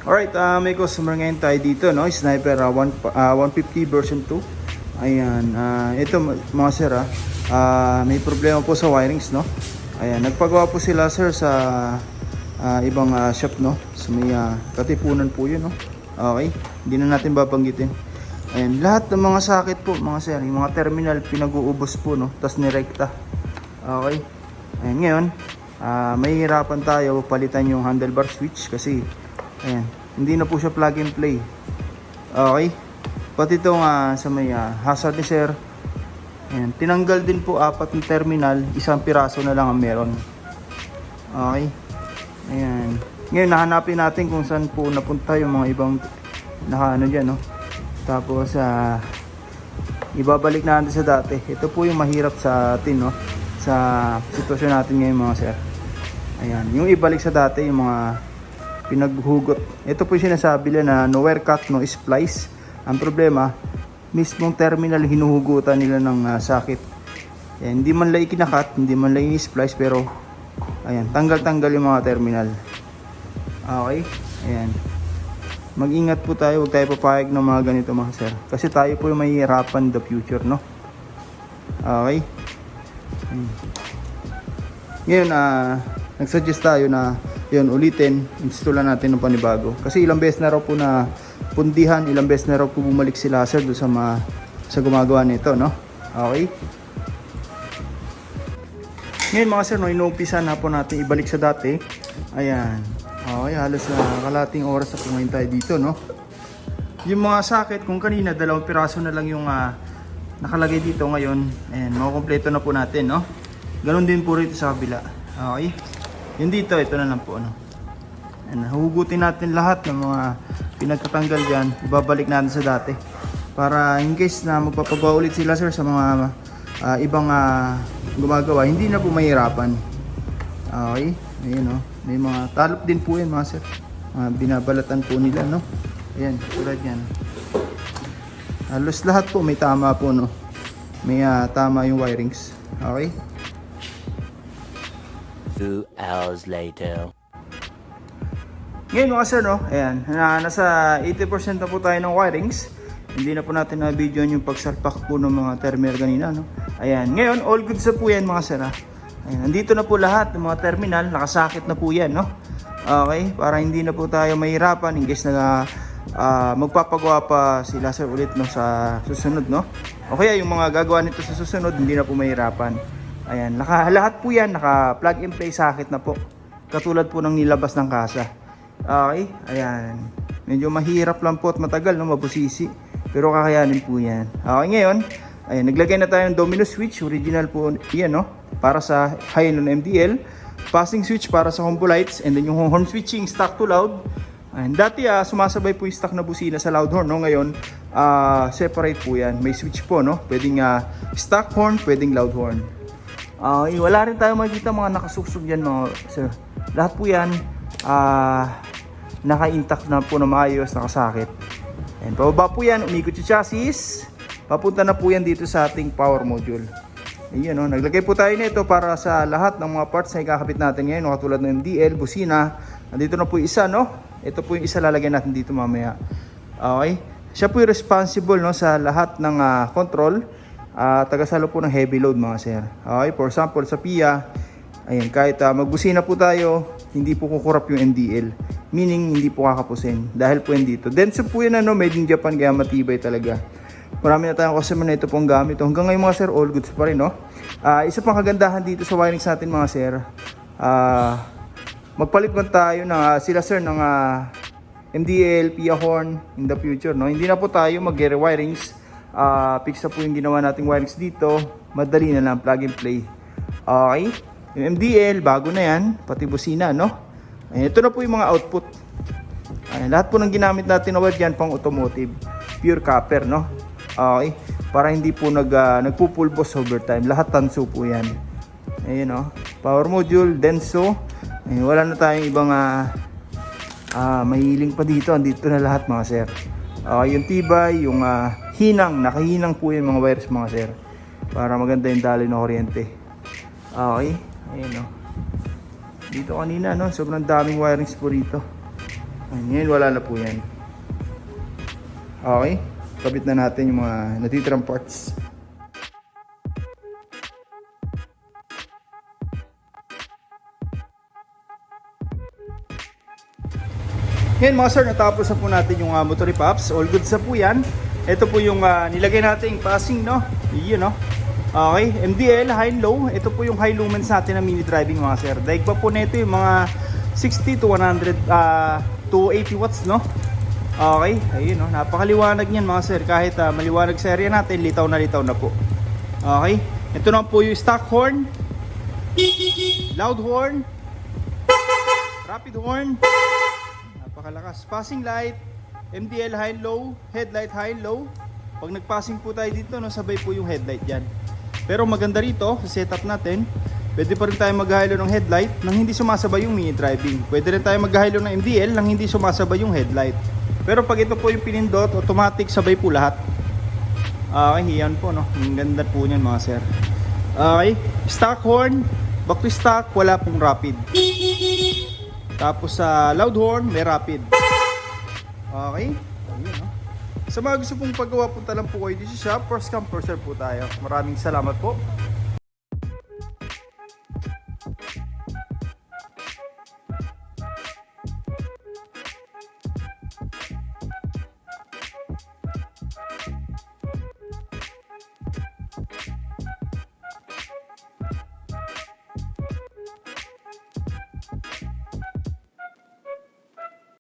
Alright, may customer ngayon tayo dito, no? Sniper 150 version 2. Ayan, ito mga sir, may problema po sa wirings, no? Ayan, nagpagawa po sila sir sa ibang shop, no? So may Katipunan po yun, no? Okay, hindi na natin babanggitin. Ayan, lahat ng mga socket po mga sir, yung mga terminal pinag-uubos po, no? Tapos nirekta. Okay, ayan, ngayon mahihirapan tayo palitan yung handlebar switch kasi ayan, hindi na po siya plug and play. Okay, pati itong sa may hazardizer, ayan, tinanggal din po 4 na terminal, isang piraso na lang ang meron. Okay, ayan, ngayon nahanapin natin kung saan po napunta yung mga ibang nakaano dyan, no? Tapos ibabalik natin sa dati. Ito po yung mahirap sa atin, no? Sa sitwasyon natin ngayon mga sir. Ayan, yung ibalik sa dati yung mga pinaghugot. Ito po yung sinasabi nila na no wire cut, no splice. Ang problema, mismong terminal hinuhugutan nila ng sakit. Ayan, hindi man lang ikinakat, hindi man lang i-splice, pero ayan, tanggal-tanggal yung mga terminal. Okay, ayan. Mag-ingat po tayo, huwag tayo papayag ng mga ganito mga sir. Kasi tayo po yung mahihirapan in the future, no? Okay. Ngayon, nagsuggest tayo na yun, ulitin, installan natin ng panibago. Kasi ilang beses na raw po na pundihan, ilang beses na raw po bumalik sila sir doon sa gumagawa nito, no? Okay. Ngayon mga sir, no, inuumpisa na po natin ibalik sa dati. Ayan. Okay, halos kalating oras na po ngayon tayo dito, no? Yung mga socket, kung kanina 2 piraso na lang yung nakalagay dito, ngayon ayan, makukompleto na po natin, no? Ganon din po rito sa kabila. Okay, yung dito, ito na lang po, no? Ayan, hugutin natin lahat ng mga pinagtatanggal dyan, ibabalik natin sa dati para in case na magpapagawa ulit sila sir sa mga ibang gumagawa, hindi na po mahirapan. Okay, ayun, no? May mga talop din po yan mga sir, binabalatan po nila, no? Ayan, tulad yan. Halos lahat po may tama po, no? May tama yung wirings. Okay, 2 hours later. ngayon mga sir, no? Ayan, nasa 80% na po tayo ng wirings. Hindi na po natin na-video yung pagsalpak po ng mga terminal kanina, no? Ayan, ngayon all good sa po yan mga sir, Ayan, nandito na po lahat ng mga terminal, nakasakit na po yan, no? Okay, para hindi na po tayo mahirapan in case na magpapagawa pa sila sir ulit, no, sa susunod, no? O kaya yung mga gagawa nito sa susunod, hindi na po mahirapan. Ayan, lahat po yan, naka plug and play socket na po. Katulad po ng nilabas ng kasa. Okay, ayan. Medyo mahirap lang po at matagal, no, mabusisi. Pero kakayanin po yan. Okay, ngayon, ayan, naglagay na tayo ng domino switch, original po yan, no? Para sa high-end MDL, passing switch para sa combo lights, and then yung horn switching stock to loud. And dati sumasabay po yung stock na busina sa loud horn, no? Ngayon separate po yan, may switch po, no? Pwedeng stock horn, pwedeng loud horn. Wala rin tayo makikita mga nakasuksog yan mga sir. Lahat po yan naka-intact na po na maayos, nakasakit. And pababa po yan, umikot yung chassis, papunta na po yan dito sa ating power module. Ayun, no? Naglagay po tayo nito para sa lahat ng mga parts na ikakabit natin ngayon, no? Katulad ng MDL, busina. Nandito na po yung isa, no? Ito po yung isa, lalagyan natin dito mamaya. Okay, siya po yung responsible, no, sa lahat ng control, tagasalo po ng heavy load mga sir. Okay, for example sa PIA, ayan, kahit magbusina po tayo, hindi po kukurap yung MDL, meaning hindi po kakapusin dahil po yan dito. Denso po yan, ano, made in Japan, kaya matibay talaga. Marami na tayong customer na ito pong gamit. Hanggang ngayon mga sir, all goods pa rin, no? Isa pang kagandahan dito sa wirings natin mga sir, magpalit man tayo ng sila sir ng MDL, PIA horn in the future, no? Hindi na po tayo mag-rewirings. Fix na po yung ginawa nating wirings dito. Madali na lang, plug and play. Okay, yung MDL bago na yan, pati busina, no? Ayan, ito na po yung mga output. Ayan, lahat po ng ginamit natin na wire dyan pang automotive, pure copper, no? Okay, para hindi po nagpupulbos overtime. Lahat tanso po yan. Ayun, no? Power module, denso. Ayun, wala na tayong ibang mahiling pa dito. Andito na lahat mga sir. Yung tibay, yung nakahinang po yung mga wires mga sir, para maganda yung daloy ng kuryente. Okay, ayun, no? Dito kanina, no, sobrang daming wirings po rito. Ngayon wala na po yan. Okay, kabit na natin yung mga natitirang parts. Ngayon mga sir, natapos na po natin yung motor pops. All good sa po yan. Ito po yung nilagay nating passing, no? Yun, no? Okay, MDL, high and low. Ito po yung high lumens natin na mini driving mga sir. Daig pa po nito yung mga 60 to 100 to 80 watts, no? Okay, ayun, no? Napakaliwanag niyan mga sir. Kahit maliwanag sa area natin, litaw na po. Okay, ito na po yung stock horn, loud horn, rapid horn, napakalakas. Passing light, MDL high and low, headlight high and low. Pag nagpassing po tayo dito, no, sabay po yung headlight dyan. Pero maganda rito, sa setup natin, pwede pa rin tayo mag-hilo ng headlight nang hindi sumasabay yung mini driving. Pwede rin tayo mag-hilo ng MDL nang hindi sumasabay yung headlight. Pero pag ito po yung pinindot, automatic sabay po lahat. Okay, yan po, no. Ang ganda po niyan mga sir. Okay, stock horn, back to stock, wala pong rapid. Tapos sa loud horn, may rapid. Okay, ayun, no. Sa mga gusto pong paggawa, punta lang po kayo dito sa shop. First come, first serve po tayo. Maraming salamat po.